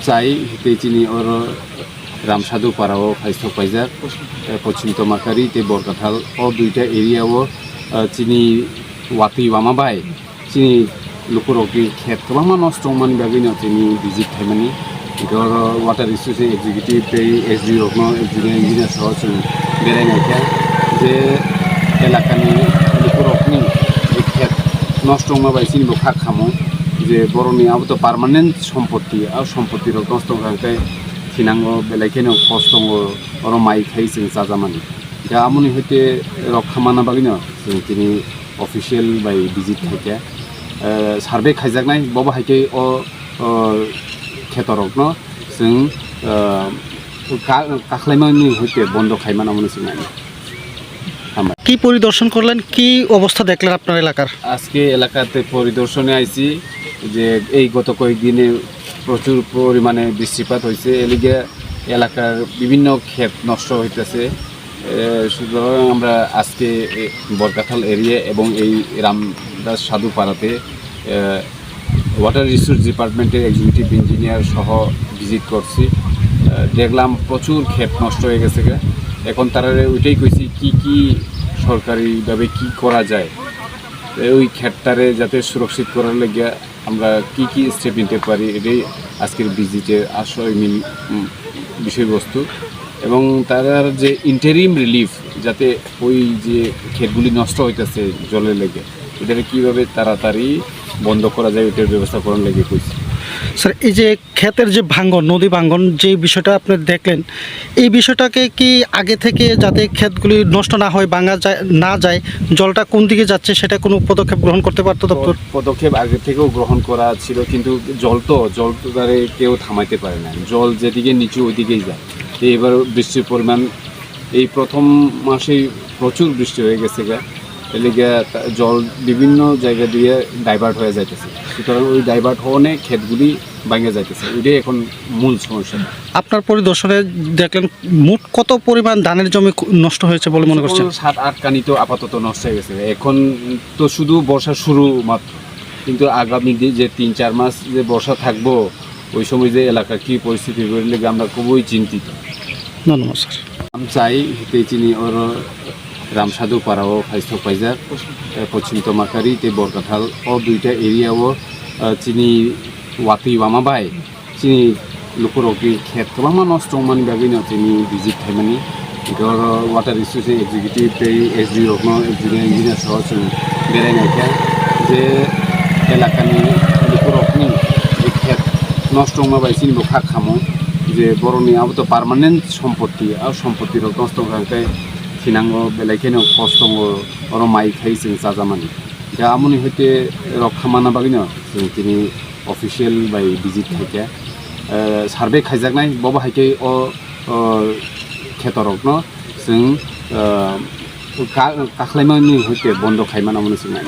চাই চিনি ওর রামসাধু পাড়াও ফাইস্ট পাইজার পশ্চিম তমাকারি তে বরকাথাল ও দুইটা এরিয়াও চিনি ওয়াতি ওয়ামাবাই চিনি লুকুরকি খেত गोबां नষ্ট मानि बागैनो चिनि भिजिट थाइमानि इधर वाटार रिसोर्स एग्जीक्यूटिव एसडि रकनो इन्जिनियार सह जों बेरायनायखाय जे एलाकानि लुकुरकनि खेत नষ্ট माबाय चिनि बखा खामो जे बर'नि आबोथ' पार्मानेन्ट सम्पत्ति आरो सम्पत्ति नষ্ট खांखाय थिनांगौ बेलायखायनो खस्थ दङ अर माइ खाय जों जाजामानि दा आमुनि हयते रक्षा माना बागैनो जों दिनै अफिसियेल बाय भिजिट थाइखाय सार्भे खायजानाय बबा हायके अ खेतरकनो जों काखलायमानि हयते बन्द खायमाना মনে চিনাই কি পরিদর্শন করলেন, কি অবস্থা দেখলেন আপনার এলাকার? আজকে এলাকাতে পরিদর্শনে আইছি যে এই গত কয়েকদিনে প্রচুর পরিমাণে বৃষ্টিপাত হয়েছে এলিগে এলাকার বিভিন্ন ক্ষেত নষ্ট হইতেছে সুতরাং আমরা আজকে বরকাথাল এরিয়া এবং এই রামদাস সাধু পাড়াতে ওয়াটার রিসোর্স ডিপার্টমেন্টের এক্সিকিউটিভ ইঞ্জিনিয়ার সহ ভিজিট করছি দেখলাম প্রচুর ক্ষেত নষ্ট হয়ে গেছে এখন তারা ওইটাই কইছি কি সরকারিভাবে কি করা যায় ওই ক্ষেতটারে যাতে সুরক্ষিত করার লেগে আমরা কি স্টেপ নিতে পারি এটাই আজকের ভিজিটের আসল বিষয়বস্তু এবং তার যে ইন্টারিম রিলিফ যাতে ওই যে ক্ষেতগুলি নষ্ট হইতেছে জলের লেগে এটাকে কীভাবে তাড়াতাড়ি বন্ধ করা যায় এটার ব্যবস্থা করার লেগে কইছি। স্যার, এই যে ক্ষেতের যে ভাঙ্গন, নদী ভাঙ্গন যে বিষয়টা আপনি দেখলেন, এই বিষয়টাকে কি আগে থেকে যাতে ক্ষেতগুলি নষ্ট না হয়, ভাঙা যায় জলটা কোন দিকে যাচ্ছে সেটা কোনো পদক্ষেপ গ্রহণ করতে পারতো দপ্তর? পদক্ষেপ আগে থেকেও গ্রহণ করা ছিল কিন্তু জল তো দ্বারে কেউ থামাইতে পারে না, জল যেদিকে নিচু ওই দিকেই যায়। এবার বৃষ্টির পরিমাণ এই প্রথম মাসেই প্রচুর বৃষ্টি হয়ে গেছে এদিকে জল বিভিন্ন জায়গা দিয়ে ডাইভার্ট হয়ে যাইতেছে সুতরাং ওই ডাইভার্ট হওয়ানে ক্ষেতগুলি ভাঙে যাইতেছে ওইটাই এখন মূল সমস্যা। আপনার পরিদর্শনে দেখলেন মোট কত পরিমাণ ধানের জমি নষ্ট হয়েছে বলে মনে করছেন? 7-8 কানি তো আপাতত নষ্ট হয়ে গেছে। এখন তো শুধু বর্ষা শুরু মাত্র, কিন্তু আগামী যে 3-4 মাস যে বর্ষা থাকবো ওই সময় যে এলাকা কী পরিস্থিতি বললে আমরা খুবই চিন্তিত। ধন্যবাদ স্যার। আমি চাই চিনি ওর রামসাধু পাড়াও ফাইস্ট পাইজার পশ্চিম তমাকারি তে বরকাথাল ও দুইটা এরিয়াও চিনি ওয়াতি ওয়ামাবাই চিনি লুকুরকি খেত गोबां নষ্ট मानि बागैनो চিনি ভিজিট थाइमानि इधर वाटार रिसोर्स एग्जीक्यूटिव एसडि रकनो इन्जिनियार सह जों बेरायनायखाय जे एलाकानि लुकुरकनि खेत नষ্ট माबाय चिनि बखा खामो जे बर'नि आबोथ' पार्मानेन्ट सम्पत्ति आरो सम्पत्ति नষ্ট खांखाय थिनांगौ बेलायखायनो खस्थ दङ अर माइ खाय जों जाजामानि दा आमुनि हयते रक्षा माना बागैनो जों दिनै अफिसियेल बाय भिजिट थाइखाय सार्भे खायजानाय बबा हायके अ खेतरकनो जों काखलायमानि हयते बन्द खायमाना मने चिनाय।